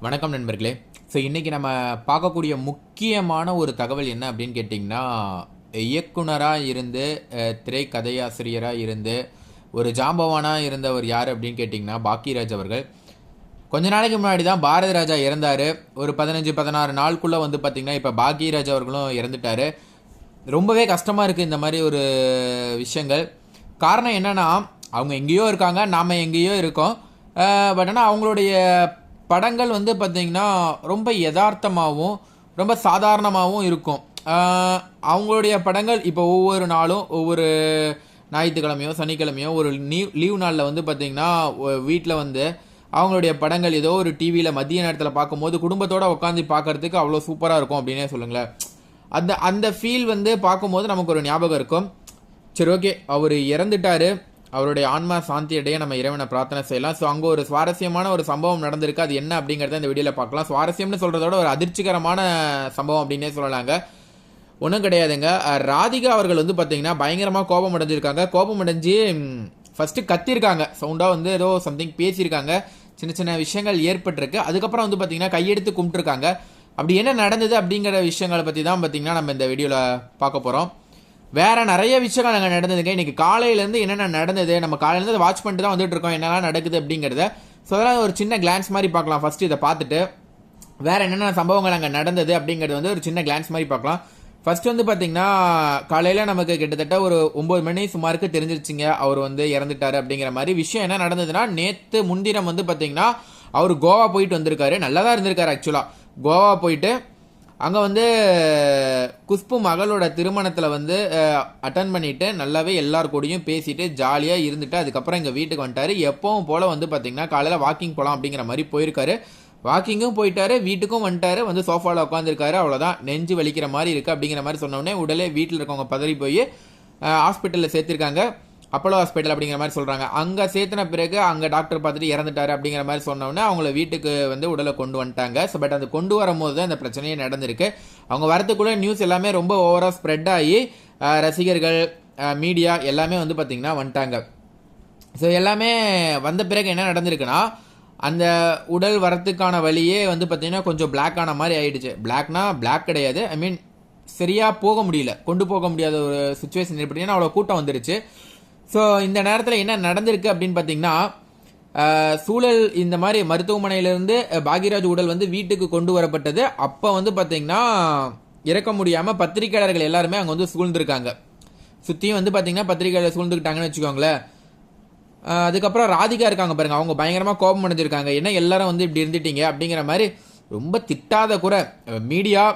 வணக்கம் நண்பர்களே. ஸோ இன்றைக்கி நம்ம பார்க்கக்கூடிய முக்கியமான ஒரு தகவல் என்ன அப்படின்னு கேட்டிங்கன்னா, இயக்குனராக இருந்து திரைக்கதையாசிரியராக இருந்து ஒரு ஜாம்பவானாக இருந்தவர் யார் அப்படின்னு கேட்டிங்கன்னா பாக்கியராஜ் அவர்கள். கொஞ்ச நாளைக்கு முன்னாடி தான் பாரதி ராஜா இறந்தார். ஒரு 15-16 நாளுக்குள்ளே வந்து பார்த்திங்கன்னா இப்போ பாக்கியராஜ் அவர்களும் இறந்துட்டார். ரொம்பவே கஷ்டமாக இருக்குது இந்த மாதிரி ஒரு விஷயங்கள். காரணம் என்னென்னா, அவங்க எங்கேயோ இருக்காங்க, நாம் எங்கேயோ இருக்கோம். பட் ஆனால் அவங்களுடைய படங்கள் வந்து பார்த்திங்கன்னா ரொம்ப யதார்த்தமாகவும் ரொம்ப சாதாரணமாகவும் இருக்கும். அவங்களுடைய படங்கள் இப்போ ஒவ்வொரு நாளும் ஒவ்வொரு ஞாயிற்றுக்கிழமையோ சனிக்கிழமையோ ஒரு லீவ் நாளில் வந்து பார்த்திங்கன்னா வீட்டில் வந்து அவங்களுடைய படங்கள் ஏதோ ஒரு டிவியில் மதிய நேரத்தில் பார்க்கும்போது குடும்பத்தோடு உட்காந்து பார்க்குறதுக்கு அவ்வளோ சூப்பராக இருக்கும் அப்படின்னே சொல்லுங்களேன். அந்த அந்த ஃபீல் வந்து பார்க்கும்போது நமக்கு ஒரு ஞாபகம் இருக்கும். சரி, ஓகே, அவர் இறந்துட்டார், அவருடைய ஆன்மா சாந்தி அடைய நம்ம இறைவனை பிரார்த்தனை செய்யலாம். ஸோ அங்கே ஒரு சுவாரஸ்யமான ஒரு சம்பவம் நடந்திருக்கு. அது என்ன அப்படிங்கிறத இந்த வீடியோவில் பார்க்கலாம். சுவாரஸ்யம்னு சொல்கிறதோட ஒரு அதிர்ச்சிகரமான சம்பவம் அப்படின்னே சொல்லலாங்க. ஒன்றும் கிடையாதுங்க. ராதிகா அவர்கள் வந்து பார்த்தீங்கன்னா பயங்கரமாக கோபம் அடைஞ்சிருக்காங்க. கோபம் அடைஞ்சு ஃபஸ்ட்டு கத்திருக்காங்க, சவுண்டாக வந்து ஏதோ சம்திங் பேசியிருக்காங்க, சின்ன சின்ன விஷயங்கள் ஏற்பட்டிருக்கு. அதுக்கப்புறம் வந்து பார்த்தீங்கன்னா கையெடுத்து கும்பிட்டுருக்காங்க. அப்படி என்ன நடந்தது அப்படிங்கிற விஷயங்களை பற்றி தான் பார்த்தீங்கன்னா நம்ம இந்த வீடியோவில் பார்க்க போகிறோம். வேறு நிறைய விஷயங்கள் அங்கே நடந்ததுங்க. இன்றைக்கி காலையிலேருந்து என்னென்ன நடந்தது, நம்ம காலையிலேருந்து வாட்ச் பண்ணிட்டு தான் வந்துட்டு இருக்கோம் என்னெல்லாம் நடக்குது அப்படிங்கிறத. ஸோ அதெல்லாம் ஒரு சின்ன கிளான்ஸ் மாதிரி பார்க்கலாம். ஃபஸ்ட்டு இதை பார்த்துட்டு வேறு என்னென்ன சம்பவங்கள் அங்கே நடந்தது அப்படிங்கிறது வந்து ஒரு சின்ன கிளான்ஸ் மாதிரி பார்க்கலாம். ஃபஸ்ட்டு வந்து பார்த்திங்கன்னா காலையில் நமக்கு கிட்டத்தட்ட ஒரு 9 மணி சுமாருக்கு தெரிஞ்சிருச்சுங்க அவர் வந்து இறந்துட்டார் அப்படிங்கிற மாதிரி. விஷயம் என்ன நடந்ததுன்னா, நேற்று முன்தினம் வந்து பார்த்திங்கன்னா அவர் கோவா போயிட்டு வந்திருக்காரு. நல்லா தான் இருந்திருக்காரு ஆக்சுவலாக. கோவா போயிட்டு அங்கே வந்து குஷ்பு மகளோட திருமணத்தில் வந்து அட்டன் பண்ணிவிட்டு நல்லாவே எல்லார் கூடயும் பேசிட்டு ஜாலியாக இருந்துட்டு அதுக்கப்புறம் எங்கள் வீட்டுக்கு வந்துட்டார். எப்பவும் போல் வந்து பார்த்திங்கன்னா காலையில் வாக்கிங் போகலாம் அப்படிங்கிற மாதிரி போயிருக்காரு. வாக்கிங்கும் போயிட்டாரு, வீட்டுக்கும் வந்துட்டார். வந்து சோஃபாவில் உட்காந்துருக்காரு. அவ்வளோதான், நெஞ்சு வலிக்கிற மாதிரி இருக்குது அப்படிங்கிற மாதிரி சொன்னோடனே உடனே வீட்டில் இருக்கவங்க பதறி போய் ஹாஸ்பிட்டலில் சேர்த்துருக்காங்க. அப்போலோ ஹாஸ்பிட்டல் அப்படிங்கிற மாதிரி சொல்கிறாங்க. அங்கே சேர்த்துன பிறகு அங்கே டாக்டர் பார்த்துட்டு இறந்துட்டார் அப்படிங்கிற மாதிரி சொன்னோடனே அவங்கள வீட்டுக்கு வந்து உடலை கொண்டு வந்துட்டாங்க. ஸோ பட் அது கொண்டு வரும்போது தான் இந்த பிரச்சனையே நடந்திருக்கு. அவங்க வரத்துக்குள்ளே நியூஸ் எல்லாமே ரொம்ப ஓவராக ஸ்ப்ரெட் ஆகி ரசிகர்கள், மீடியா எல்லாமே வந்து பார்த்திங்கன்னா வந்துட்டாங்க. ஸோ எல்லாமே வந்த பிறகு என்ன நடந்திருக்குன்னா, அந்த உடல் வரத்துக்கான வழியே வந்து பார்த்திங்கன்னா கொஞ்சம் பிளாக் ஆன மாதிரி ஆகிடுச்சு. பிளாக்னா பிளாக் கிடையாது, ஐ மீன் சரியாக போக முடியல, கொண்டு போக முடியாத ஒரு சுச்சுவேஷன் ஏற்பட்டு அவ்வளோ கூட்டம் வந்துருச்சு. ஸோ இந்த நேரத்தில் என்ன நடந்திருக்கு அப்படின்னு பார்த்தீங்கன்னா, சூழல் இந்த மாதிரி மருத்துவமனையிலேருந்து பாக்யராஜ் உடல் வந்து வீட்டுக்கு கொண்டு வரப்பட்டது. அப்போ வந்து பார்த்தீங்கன்னா இறக்க முடியாமல் பத்திரிகையாளர்கள் எல்லாருமே அங்கே வந்து சூழ்ந்துருக்காங்க. சுற்றியும் வந்து பார்த்தீங்கன்னா பத்திரிகையாளர் சூழ்ந்துக்கிட்டாங்கன்னு வச்சுக்கோங்களேன். அதுக்கப்புறம் ராதிகா இருக்காங்க பாருங்கள், அவங்க பயங்கரமாக கோபம் அடைஞ்சிருக்காங்க. என்ன எல்லாரும் வந்து இப்படி இருந்துட்டீங்க அப்படிங்கிற மாதிரி ரொம்ப திட்டாத கூட மீடியா.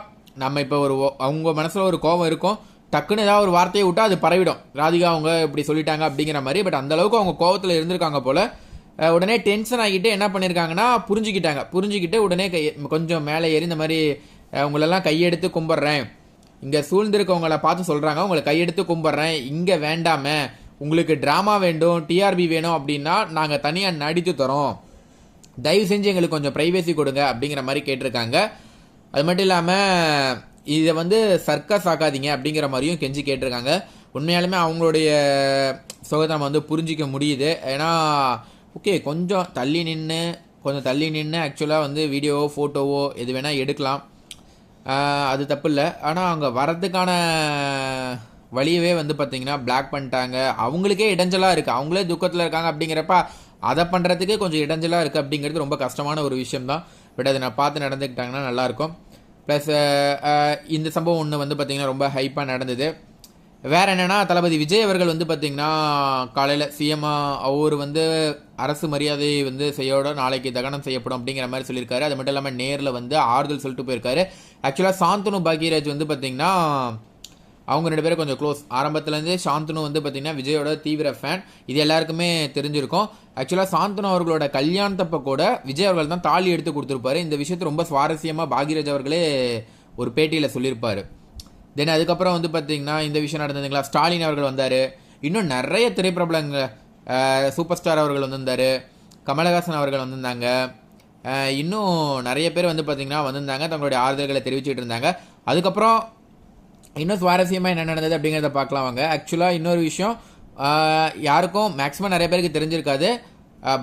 நம்ம இப்போ ஒரு அவங்க மனசில் ஒரு கோபம் இருக்கும், டக்குன்னு ஏதாவது ஒரு வார்த்தையை விட்டால் அது பரவிடும், ராதிகா அவங்க இப்படி சொல்லிட்டாங்க அப்படிங்கிற மாதிரி. பட் அந்தளவுக்கு அவங்க கோபத்தில் இருந்திருக்காங்க போல். உடனே டென்ஷன் ஆகிட்டு என்ன பண்ணியிருக்காங்கன்னா புரிஞ்சுக்கிட்டு உடனே கொஞ்சம் மேலே ஏறி இந்த மாதிரி உங்களெல்லாம் கையெடுத்து கும்பிட்றேன், இங்கே சூழ்ந்திருக்கவங்கள பார்த்து சொல்கிறாங்க, உங்களை கையெடுத்து கும்பிட்றேன், இங்கே வேண்டாமே, உங்களுக்கு ட்ராமா வேண்டும், டிஆர்பி வேணும் அப்படின்னா நாங்கள் தனியாக நடித்து தரோம், தயவு செஞ்சு எங்களுக்கு கொஞ்சம் ப்ரைவேசி கொடுங்க அப்படிங்கிற மாதிரி கேட்டிருக்காங்க. அது மட்டும் இல்லாமல் இதை வந்து சர்க்கஸ் ஆக்காதீங்க அப்படிங்கிற மாதிரியும் கெஞ்சி கேட்டிருக்காங்க. உண்மையாலுமே அவங்களுடைய சுகத்தை நம்ம வந்து புரிஞ்சிக்க முடியுது. ஏன்னா ஓகே, கொஞ்சம் தள்ளி நின்று ஆக்சுவலாக வந்து வீடியோவோ ஃபோட்டோவோ எது வேணால் எடுக்கலாம், அது தப்பு இல்லை. ஆனால் அவங்க வரதுக்கான வழியவே வந்து பார்த்திங்கன்னா பிளாக் பண்ணிட்டாங்க. அவங்களுக்கே இடைஞ்சலாக இருக்குது, அவங்களே துக்கத்தில் இருக்காங்க. அப்படிங்கிறப்ப அதை பண்ணுறதுக்கே கொஞ்சம் இடைஞ்சலாக இருக்குது அப்படிங்கிறது ரொம்ப கஷ்டமான ஒரு விஷயம்தான். பட் அதை நான் பார்த்து நடந்துக்கிட்டாங்கன்னா நல்லாயிருக்கும். ப்ளஸ் இந்த சம்பவம் ஒன்று வந்து பார்த்திங்கன்னா ரொம்ப ஹைப்பாக நடந்தது. வேறு என்னென்னா, தளபதி விஜய் அவர்கள் வந்து பார்த்திங்கன்னா காலையில் சிஎம்மாக அவர் வந்து அரசு மரியாதை வந்து செய்யோட நாளைக்கு தகனம் செய்யப்படும் அப்படிங்கிற மாதிரி சொல்லியிருக்காரு. அது மட்டும் இல்லாமல் நேரில் வந்து ஆறுதல் சொல்லிட்டு போயிருக்காரு. ஆக்சுவலாக சாந்தனு பாக்யராஜ் வந்து பார்த்திங்கன்னா அவங்க 2 பேரும் கொஞ்சம் க்ளோஸ். ஆரம்பத்துலேருந்தே சாந்தனு வந்து பார்த்திங்கன்னா விஜயோட தீவிர ஃபேன், இது எல்லாருக்குமே தெரிஞ்சிருக்கும். ஆக்சுவலாக சாந்தனு அவர்களோட கல்யாணத்தப்போ கூட விஜய் அவர்கள் தான் தாலி எடுத்து கொடுத்துருப்பாரு. இந்த விஷயத்தை ரொம்ப சுவாரஸ்யமாக பாக்யராஜ் அவர்களே ஒரு பேட்டியில் சொல்லியிருப்பார். தென் அதுக்கப்புறம் வந்து பார்த்திங்கன்னா இந்த விஷயம் நடந்ததுங்களா, ஸ்டாலின் அவர்கள் வந்தார், இன்னும் நிறைய திரைப்பிரபலங்க, சூப்பர் ஸ்டார் அவர்கள் வந்திருந்தார், கமலஹாசன் அவர்கள் வந்திருந்தாங்க, இன்னும் நிறைய பேர் வந்து பார்த்திங்கன்னா வந்திருந்தாங்க, தங்களுடைய ஆறுதல்களை தெரிவிச்சுட்டு இருந்தாங்க. அதுக்கப்புறம் இன்னும் சுவாரஸ்யமாக என்ன நடந்தது அப்படிங்கிறத பார்க்கலாம் வாங்க. ஆக்சுவலாக இன்னொரு விஷயம் யாருக்கும் மேக்ஸிமம் நிறைய பேருக்கு தெரிஞ்சிருக்காது.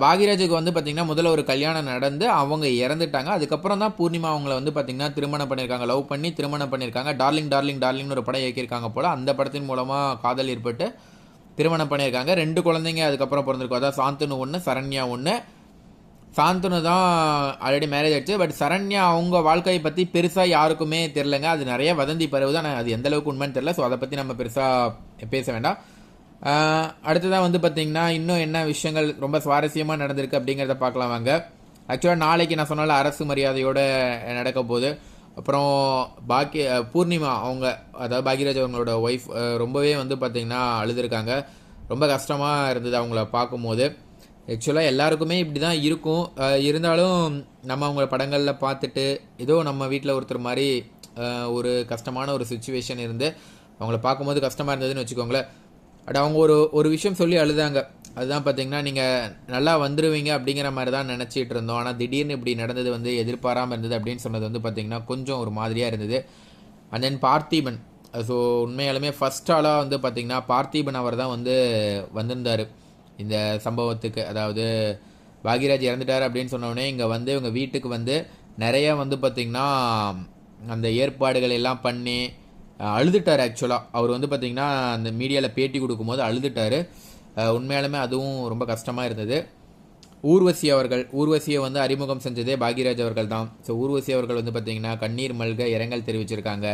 பாக்யராஜுக்கு வந்து பார்த்திங்கன்னா முதல்ல ஒரு கல்யாணம் நடந்து அவங்க இறந்துட்டாங்க. அதுக்கப்புறம் தான் பூர்ணிமா அவங்கள வந்து பார்த்திங்கன்னா திருமணம் பண்ணியிருக்காங்க. லவ் பண்ணி திருமணம் பண்ணியிருக்காங்க. டார்லிங் டார்லிங் டார்லிங்னு ஒரு படம் இயக்கியிருக்காங்க போல். அந்த படத்தின் மூலமாக காதல் ஏற்பட்டு திருமணம் பண்ணியிருக்காங்க. 2 குழந்தைங்க அதுக்கப்புறம் பிறந்திருக்கும். அதாவது சாந்தனு 1, சரண்யா 1. சாந்தனு தான் ஆல்ரெடி மேரேஜ் ஆயிடுச்சு. பட் சரண்யா அவங்க வாழ்க்கையை பற்றி பெருசாக யாருக்குமே தெரிலங்க. அது நிறைய வதந்தி பரவு தான். அது எந்த அளவுக்கு உண்மைன்னு தெரில. ஸோ அதை பற்றி நம்ம பெருசாக பேச வேண்டாம். அடுத்ததான் வந்து பார்த்திங்கன்னா இன்னும் என்ன விஷயங்கள் ரொம்ப சுவாரஸ்யமாக நடந்திருக்கு அப்படிங்கிறத பார்க்கலாம் வாங்க. ஆக்சுவலாக நாளைக்கு நான் சொன்னால அரசு மரியாதையோடு நடக்க போகுது. அப்புறம் பூர்ணிமா அவங்க, அதாவது பாக்யராஜ் அவங்களோட ஒய்ஃப் ரொம்பவே வந்து பார்த்திங்கன்னா அழுதுருக்காங்க. ரொம்ப கஷ்டமாக இருந்தது அவங்கள பார்க்கும்போது. ஆக்சுவலாக எல்லாருக்குமே இப்படி தான் இருக்கும். இருந்தாலும் நம்ம அவங்கள படங்களில் பார்த்துட்டு ஏதோ நம்ம வீட்டில் ஒருத்தர் மாதிரி ஒரு கஷ்டமான ஒரு சுச்சுவேஷன் இருந்து அவங்கள பார்க்கும்போது கஷ்டமாக இருந்ததுன்னு வச்சுக்கோங்களேன். பட் அவங்க ஒரு விஷயம் சொல்லி அழுதாங்க. அதுதான் பார்த்தீங்கன்னா, நீங்கள் நல்லா வந்துடுவீங்க அப்படிங்கிற மாதிரி தான் நினச்சிட்டு இருந்தோம். ஆனால் திடீர்னு இப்படி நடந்தது வந்து எதிர்பாராமல் இருந்தது அப்படின்னு சொன்னது வந்து பார்த்திங்கன்னா கொஞ்சம் ஒரு மாதிரியாக இருந்தது. And then Parthiban. ஸோ உண்மையாலுமே ஃபஸ்ட் ஆளாக வந்து பார்த்திங்கன்னா பார்த்திபன் அவர் தான் வந்து வந்திருந்தார் இந்த சம்பவத்துக்கு. அதாவது பாக்யராஜ் இறந்துட்டார் அப்படின்னு சொன்னோடனே இங்கே வந்து இவங்க வீட்டுக்கு வந்து நிறைய வந்து பார்த்திங்கன்னா அந்த ஏற்பாடுகள் எல்லாம் பண்ணி அழுதுட்டார். ஆக்சுவலாக அவர் வந்து பார்த்திங்கன்னா அந்த மீடியாவில் பேட்டி கொடுக்கும்போது அழுதுட்டார். உண்மையாலுமே அதுவும் ரொம்ப கஷ்டமாக இருந்தது. ஊர்வசியை வந்து அறிமுகம் செஞ்சதே பாக்யராஜ் அவர்கள் தான். ஸோ ஊர்வசி அவர்கள் வந்து பார்த்திங்கன்னா கண்ணீர் மல்க இரங்கல் தெரிவிச்சிருக்காங்க.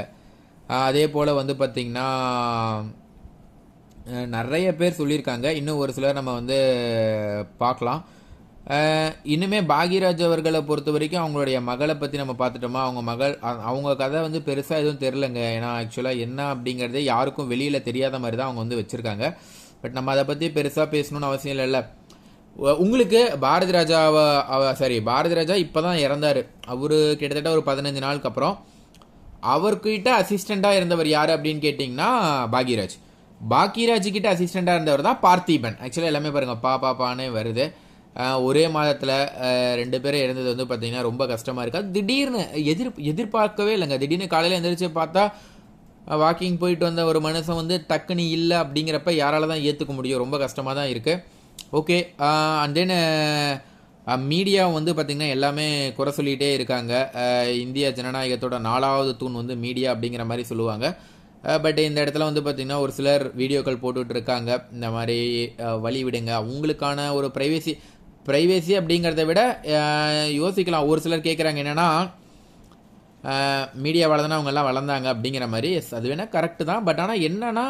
அதே போல் வந்து பார்த்திங்கன்னா நிறைய பேர் சொல்லியிருக்காங்க. இன்னும் ஒரு சிலர் நம்ம வந்து பார்க்கலாம். இன்னுமே பாக்யராஜ் அவர்களை பொறுத்த வரைக்கும் அவங்களுடைய மகளை பற்றி நம்ம பார்த்துட்டோமா, அவங்க கதை வந்து பெருசாக எதுவும் தெரிலங்க. ஏன்னா ஆக்சுவலாக என்ன அப்படிங்கிறதே யாருக்கும் வெளியில் தெரியாத மாதிரி தான் அவங்க வந்து வச்சுருக்காங்க. பட் நம்ம அதை பற்றி பெருசாக பேசணும்னு அவசியம் இல்லைல்ல. உங்களுக்கு பாரதி ராஜா இப்போ தான் இறந்தார். அவர் கிட்டத்தட்ட ஒரு 15 நாளுக்கு அப்புறம். அவர்கிட்ட அசிஸ்டண்ட்டாக இருந்தவர் யார் அப்படின்னு கேட்டிங்கன்னா பாக்யராஜ் கிட்ட அசிஸ்டண்ட்டாக இருந்தவர் தான் பார்த்திபன். ஆக்சுவலாக எல்லாமே பாருங்கள் பாப்பானே வருது. ஒரே மாதத்தில் 2 பேரும் இறந்தது வந்து பார்த்திங்கன்னா ரொம்ப கஷ்டமாக இருக்குது. திடீர்னு எதிர்பார்க்கவே இல்லைங்க. திடீர்னு காலையில் எழுந்திரிச்சு பார்த்தா வாக்கிங் போயிட்டு வந்த ஒரு மனுஷன் வந்து டக்குனு இல்லை அப்படிங்கிறப்ப யாரால தான் ஏற்றுக்க முடியும். ரொம்ப கஷ்டமாக தான் இருக்குது. ஓகே. அண்ட் தென் மீடியா வந்து பார்த்திங்கன்னா எல்லாமே குறை சொல்லிகிட்டே இருக்காங்க. இந்திய ஜனநாயகத்தோட 4வது தூண் வந்து மீடியா அப்படிங்கிற மாதிரி சொல்லுவாங்க. பட் இந்த இடத்துல வந்து பார்த்திங்கன்னா ஒரு சிலர் வீடியோக்கள் போட்டுட்டு இருக்காங்க. இந்த மாதிரி வழி விடுங்க, உங்களுக்கான ஒரு ப்ரைவேசி அப்படிங்கிறத விட யோசிக்கலாம். ஒரு சிலர் கேட்குறாங்க என்னென்னா மீடியாவால் தானே அவங்கெல்லாம் வளர்ந்தாங்க அப்படிங்கிற மாதிரி. அது வேணால் கரெக்டு தான். பட் ஆனால் என்னென்னா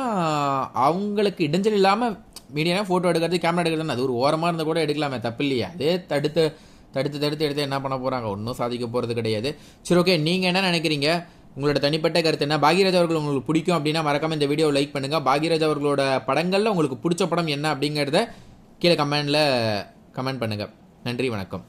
அவங்களுக்கு இடைஞ்சல் இல்லாமல் மீடியானா ஃபோட்டோ எடுக்கிறது, கேமரா எடுக்கிறது, அது ஒரு ஓரமாக இருந்தால் கூட எடுக்கலாமே, தப்பு இல்லையா? அதே தடுத்து எடுத்து என்ன பண்ண போகிறாங்க? ஒன்றும் சாதிக்க போகிறது கிடையாது. சரி, ஓகே. நீங்கள் என்ன நினைக்கிறீங்க? உங்களோட தனிப்பட்ட கருத்து என்ன? பாக்யராஜ் அவர்கள் உங்களுக்கு பிடிக்கும் அப்படின்னா மறக்காமல் இந்த வீடியோவை லைக் பண்ணுங்கள். பாக்யராஜ் அவர்களோட படங்களில் உங்களுக்கு பிடிச்ச படம் என்ன அப்படிங்கிறத கீழே கமெண்ட் பண்ணுங்கள். நன்றி, வணக்கம்.